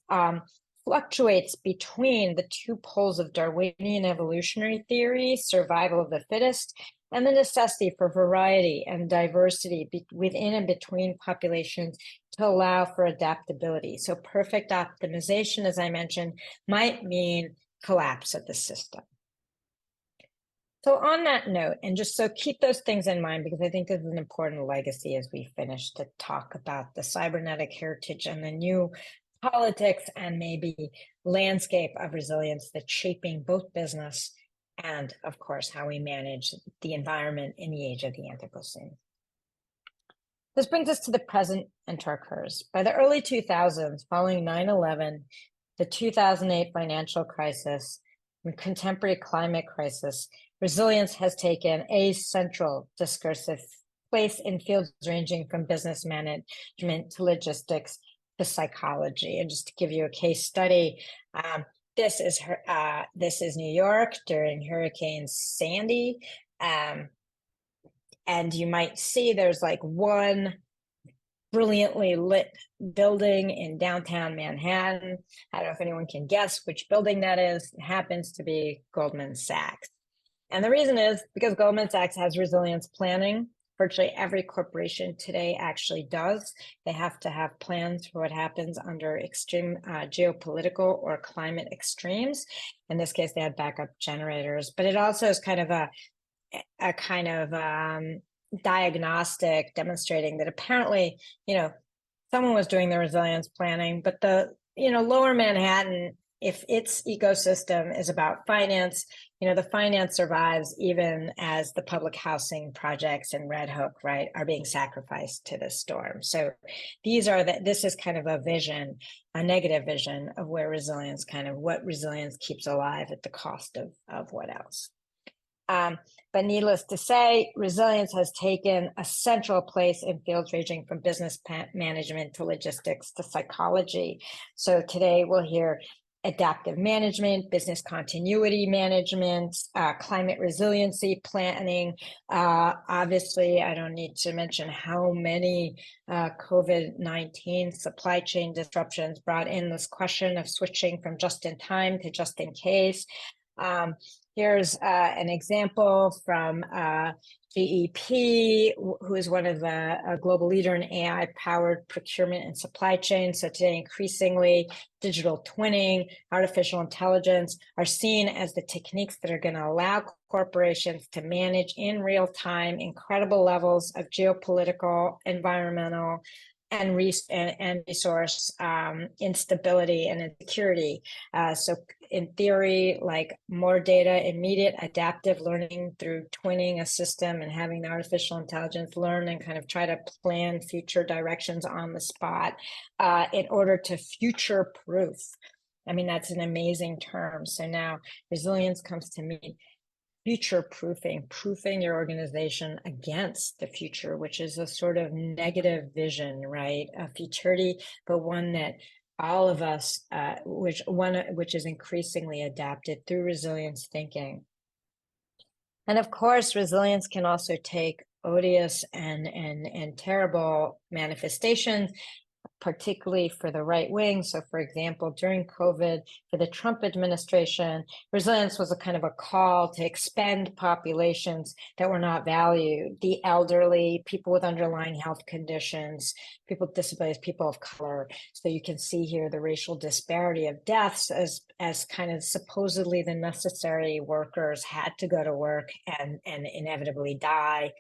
fluctuates between the two poles of Darwinian evolutionary theory, survival of the fittest, and the necessity for variety and diversity within and between populations to allow for adaptability. So perfect optimization, as I mentioned, might mean collapse of the system. So on that note, and just so keep those things in mind, because I think this is an important legacy as we finish to talk about the cybernetic heritage and the new politics and maybe landscape of resilience that's shaping both business and, of course, how we manage the environment in the age of the Anthropocene. This brings us to the present and to our curves. By the early 2000s, following 9/11, the 2008 financial crisis, and contemporary climate crisis, resilience has taken a central discursive place in fields ranging from business management to logistics to psychology. And just to give you a case study, this is New York during Hurricane Sandy. And you might see there's like one brilliantly lit building in downtown Manhattan. I don't know if anyone can guess which building that is. It happens to be Goldman Sachs. And the reason is because Goldman Sachs has resilience planning. Virtually every corporation today actually does. They have to have plans for what happens under extreme geopolitical or climate extremes. In this case, they had backup generators, but it also is kind of a kind of diagnostic demonstrating that apparently, someone was doing the resilience planning, but the, lower Manhattan, if its ecosystem is about finance, the finance survives even as the public housing projects in Red Hook, right, are being sacrificed to this storm. So this is kind of a vision, a negative vision of where resilience what resilience keeps alive at the cost of what else. But needless to say, resilience has taken a central place in fields ranging from business management to logistics to psychology. So today we'll hear adaptive management, business continuity management, climate resiliency planning. Obviously, I don't need to mention how many COVID-19 supply chain disruptions brought in this question of switching from just in time to just in case. Here's an example from GEP, who is one of a global leader in AI-powered procurement and supply chain. So today, increasingly, digital twinning, artificial intelligence are seen as the techniques that are going to allow corporations to manage in real time incredible levels of geopolitical, environmental, and resource instability and insecurity. So in theory, like more data, immediate adaptive learning through twinning a system and having the artificial intelligence learn and kind of try to plan future directions on the spot in order to future-proof. I mean, that's an amazing term. So now resilience comes to mean proofing your organization against the future, which is a sort of negative vision, right? A futurity, but one that all of us, which is increasingly adapted through resilience thinking. And of course, resilience can also take odious and terrible manifestations, particularly for the right wing. So for example, during COVID, for the Trump administration, resilience was a kind of a call to expend populations that were not valued: the elderly, people with underlying health conditions, people with disabilities, people of color. So you can see here the racial disparity of deaths as kind of supposedly the necessary workers had to go to work and inevitably die.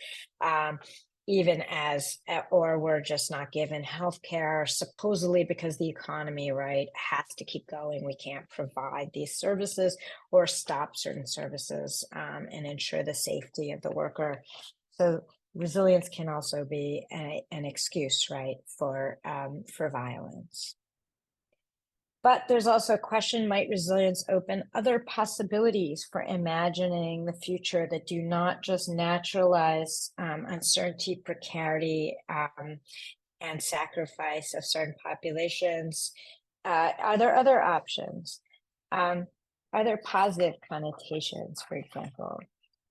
Even as, or we're just not given healthcare, supposedly because the economy, right, has to keep going. We can't provide these services or stop certain services and ensure the safety of the worker. So resilience can also be an excuse, right, for violence. But there's also a question, might resilience open other possibilities for imagining the future that do not just naturalize uncertainty, precarity, and sacrifice of certain populations? Are there other options? Are there positive connotations, for example?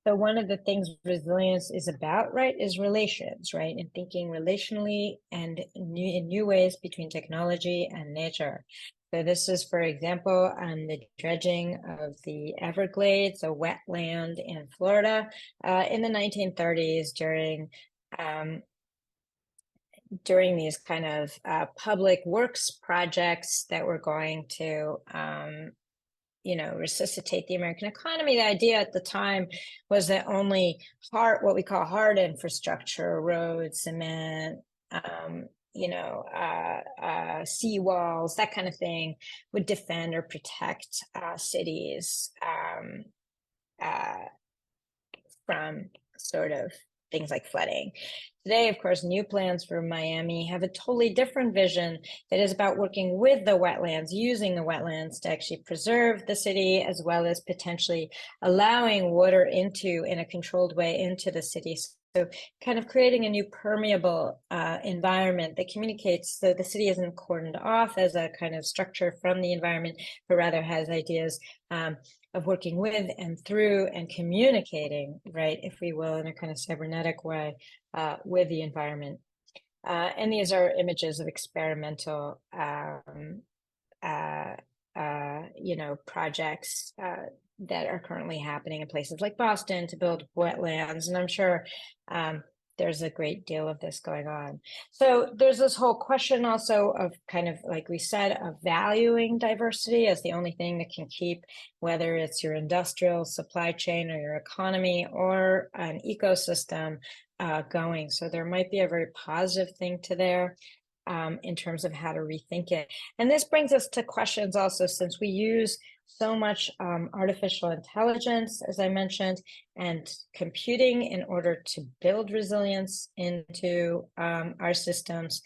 So one of the things resilience is about, right, is relations, right, and thinking relationally and in new ways between technology and nature. So this is, for example, the dredging of the Everglades, a wetland in Florida, in the 1930s during these kind of public works projects that were going to resuscitate the American economy. The idea at the time was that only what we call hard infrastructure, roads, cement, seawalls, that kind of thing, would defend or protect cities from sort of things like flooding. Today, of course, new plans for Miami have a totally different vision that is about working with the wetlands, using the wetlands to actually preserve the city, as well as potentially allowing water in a controlled way into the city. So kind of creating a new permeable environment that communicates, so the city isn't cordoned off as a kind of structure from the environment, but rather has ideas of working with and through and communicating, right, if we will, in a kind of cybernetic way with the environment. And these are images of experimental, projects that are currently happening in places like Boston to build wetlands. And I'm sure there's a great deal of this going on. So there's this whole question also of kind of, like we said, of valuing diversity as the only thing that can keep, whether it's your industrial supply chain or your economy or an ecosystem going. So there might be a very positive thing to there in terms of how to rethink it. And this brings us to questions also, since we use so much artificial intelligence, as I mentioned, and computing in order to build resilience into our systems.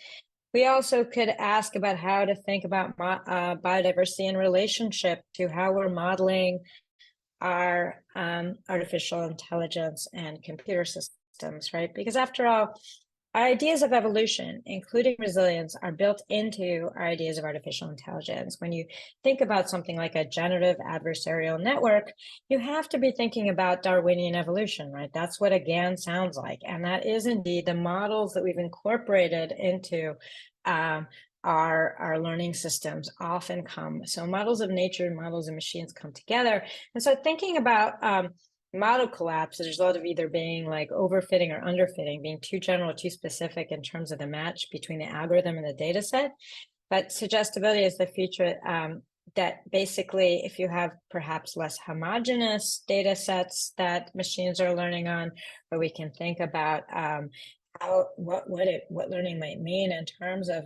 We also could ask about how to think about biodiversity in relationship to how we're modeling our artificial intelligence and computer systems, right? Because after all, our ideas of evolution, including resilience, are built into our ideas of artificial intelligence. When you think about something like a generative adversarial network, you have to be thinking about Darwinian evolution, right? That's what a GAN sounds like. And that is indeed the models that we've incorporated into our learning systems often come. So models of nature and models of machines come together. And so thinking about model collapse as a result of either being like overfitting or underfitting, being too general or too specific in terms of the match between the algorithm and the data set. But suggestibility is the feature that basically, if you have perhaps less homogeneous data sets that machines are learning on, or we can think about what learning might mean in terms of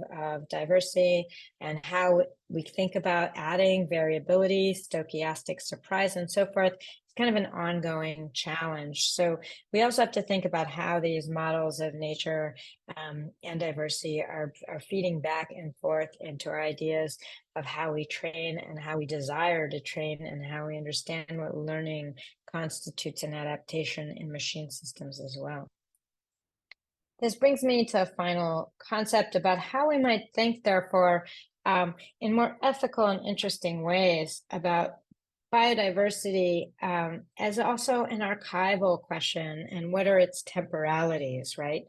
diversity, and how we think about adding variability, stochastic surprise, and so forth. It's kind of an ongoing challenge. So we also have to think about how these models of nature and diversity are feeding back and forth into our ideas of how we train and how we desire to train and how we understand what learning constitutes an adaptation in machine systems as well. This brings me to a final concept about how we might think, therefore, in more ethical and interesting ways about biodiversity as also an archival question, and what are its temporalities, right?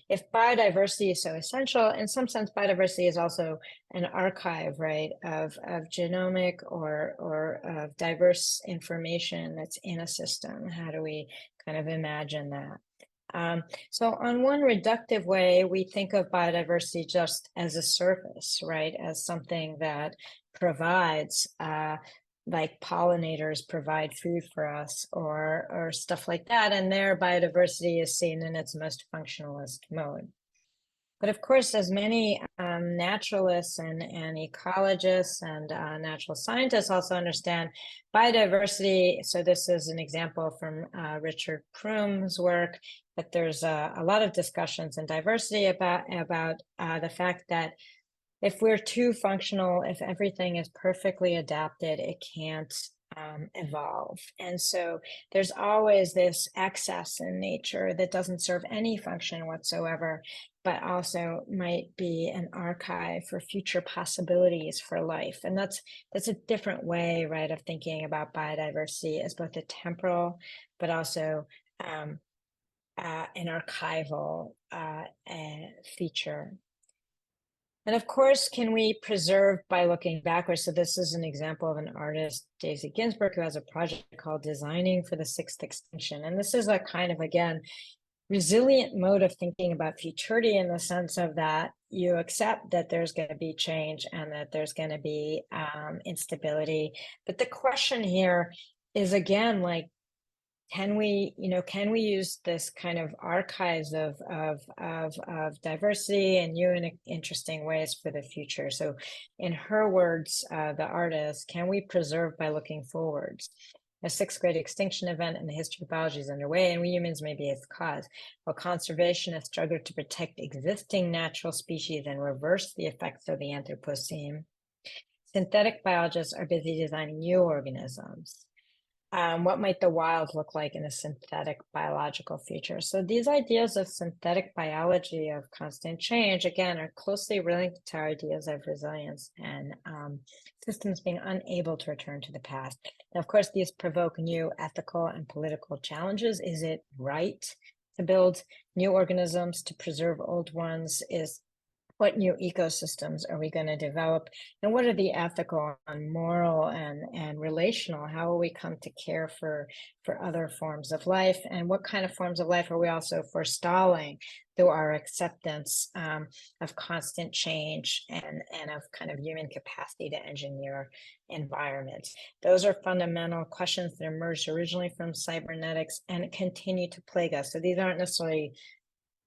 If biodiversity is so essential, in some sense, biodiversity is also an archive, right, of genomic or of diverse information that's in a system. How do we kind of imagine that? So on one reductive way, we think of biodiversity just as a surface, right? As something that provides, like pollinators provide food for us, or stuff like that. And there, biodiversity is seen in its most functionalist mode. But of course, as many naturalists and ecologists and natural scientists also understand, biodiversity, so this is an example from Richard Kroom's work, but there's a lot of discussions in diversity about the fact that if we're too functional, if everything is perfectly adapted, it can't evolve. And so there's always this excess in nature that doesn't serve any function whatsoever, but also might be an archive for future possibilities for life. And that's a different way, right, of thinking about biodiversity as both a temporal, but also an archival feature. And of course, can we preserve by looking backwards? So this is an example of an artist, Daisy Ginsburg, who has a project called Designing for the Sixth Extinction. And this is a kind of, again, resilient mode of thinking about futurity, in the sense of that you accept that there's going to be change and that there's going to be instability. But the question here is, again, like, can we use this kind of archives of diversity and new and interesting ways for the future? So in her words, the artist, can we preserve by looking forwards? A sixth great extinction event in the history of biology is underway, and we humans may be its cause. While conservationists struggle to protect existing natural species and reverse the effects of the Anthropocene, synthetic biologists are busy designing new organisms. What might the wild look like in a synthetic biological future? So these ideas of synthetic biology, of constant change, again, are closely linked to our ideas of resilience and systems being unable to return to the past. Now, of course, these provoke new ethical and political challenges. Is it right to build new organisms to preserve old ones? Is what new ecosystems are we going to develop, and what are the ethical and moral and relational, how will we come to care for other forms of life, and what kind of forms of life are we also forestalling through our acceptance of constant change and of kind of human capacity to engineer environments. Those are fundamental questions that emerged originally from cybernetics and continue to plague us. So these aren't necessarily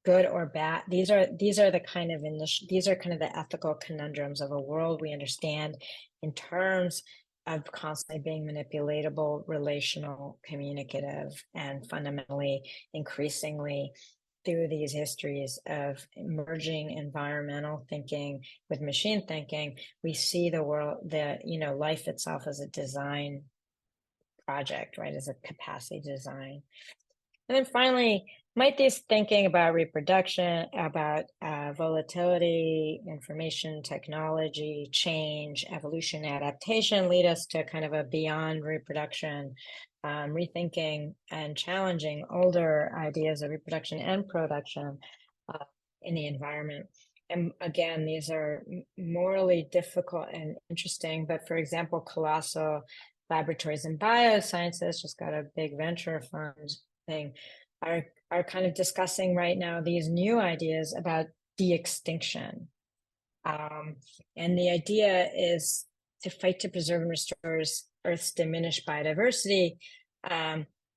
good or bad. These are the kind of these are kind of the ethical conundrums of a world we understand in terms of constantly being manipulatable, relational, communicative, and fundamentally, increasingly, through these histories of merging environmental thinking with machine thinking, we see the world, life itself as a design project, right, as a capacity design. And then finally, might this thinking about reproduction, about volatility, information technology, change, evolution, adaptation lead us to kind of a beyond reproduction, rethinking and challenging older ideas of reproduction and production in the environment? And again, these are morally difficult and interesting, but for example, Colossal Laboratories in Biosciences just got a big venture fund thing, are kind of discussing right now these new ideas about de-extinction. And the idea is to fight to preserve and restore Earth's diminished biodiversity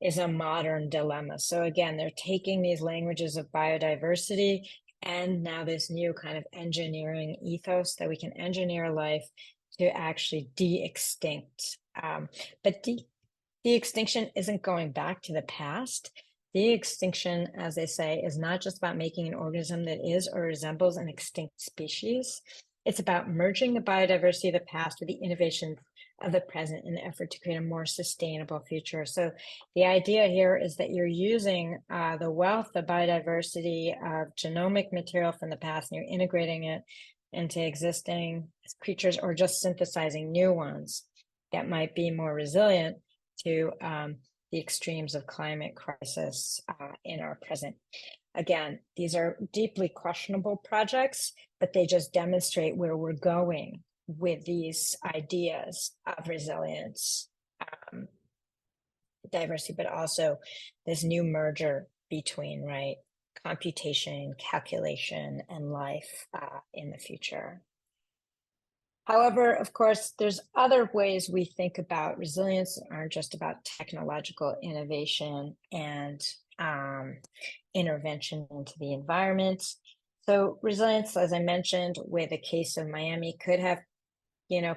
is a modern dilemma. So again, they're taking these languages of biodiversity and now this new kind of engineering ethos that we can engineer life to actually de-extinct. But de-extinction isn't going back to the past. De-extinction, as they say, is not just about making an organism that is or resembles an extinct species. It's about merging the biodiversity of the past with the innovation of the present in the effort to create a more sustainable future. So the idea here is that you're using the wealth of biodiversity of genomic material from the past, and you're integrating it into existing creatures or just synthesizing new ones that might be more resilient to the extremes of climate crisis in our present. Again, these are deeply questionable projects, but they just demonstrate where we're going with these ideas of resilience, diversity, but also this new merger between, right, computation, calculation, and life in the future. However, of course, there's other ways we think about resilience that aren't just about technological innovation and intervention into the environment. So resilience, as I mentioned, with the case of Miami, could have,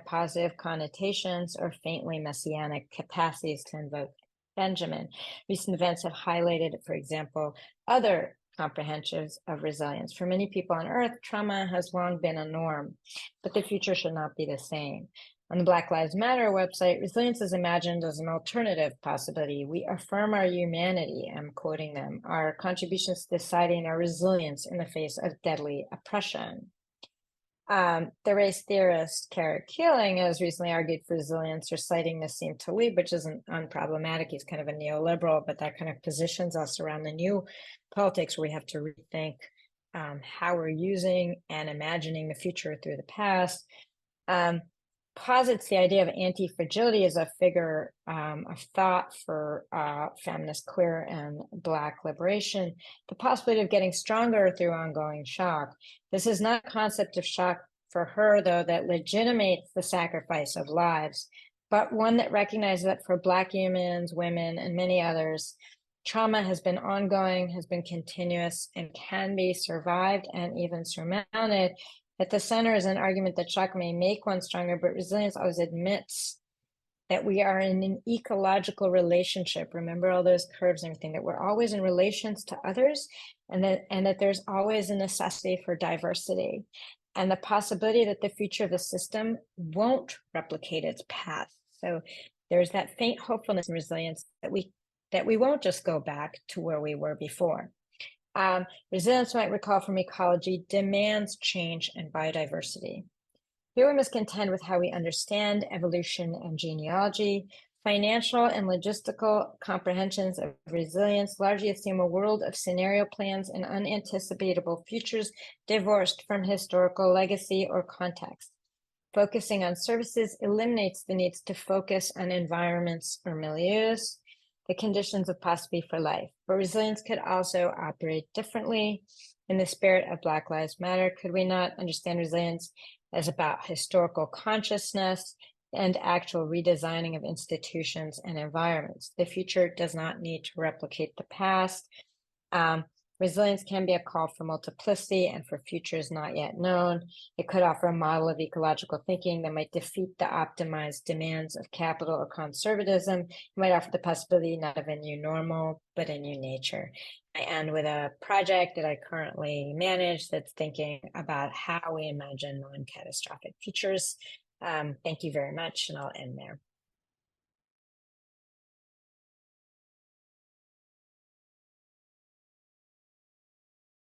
positive connotations or faintly messianic capacities, to invoke Benjamin. Recent events have highlighted, for example, other comprehensions of resilience. For many people on Earth, trauma has long been a norm, but the future should not be the same. On the Black Lives Matter website, resilience is imagined as an alternative possibility. We affirm our humanity, I'm quoting them, our contributions to society and our resilience in the face of deadly oppression. The race theorist Kara Keeling has recently argued for resilience, or citing Nassim Taleb, which isn't unproblematic. He's kind of a neoliberal, but that kind of positions us around the new politics where we have to rethink how we're using and imagining the future through the past. Posits the idea of anti-fragility as a figure of thought for feminist, queer, and Black liberation, the possibility of getting stronger through ongoing shock. This is not a concept of shock for her, though, that legitimates the sacrifice of lives, but one that recognizes that for Black humans, women, and many others, trauma has been ongoing, has been continuous, and can be survived and even surmounted. At the center is an argument that shock may make one stronger, but resilience always admits that we are in an ecological relationship. Remember all those curves and everything, that we're always in relations to others, and that there's always a necessity for diversity, and the possibility that the future of the system won't replicate its past. So there's that faint hopefulness and resilience that we won't just go back to where we were before. Resilience, might recall from ecology, demands change and biodiversity. Here we must contend with how we understand evolution and genealogy. Financial and logistical comprehensions of resilience largely assume a world of scenario plans and unanticipatable futures divorced from historical legacy or context. Focusing on services eliminates the needs to focus on environments or milieus, the conditions of possibility for life. But resilience could also operate differently. In the spirit of Black Lives Matter, could we not understand resilience as about historical consciousness and actual redesigning of institutions and environments? The future does not need to replicate the past. Resilience can be a call for multiplicity and for futures not yet known. It could offer a model of ecological thinking that might defeat the optimized demands of capital or conservatism. It might offer the possibility not of a new normal, but a new nature. I end with a project that I currently manage that's thinking about how we imagine non-catastrophic futures. Thank you very much, and I'll end there.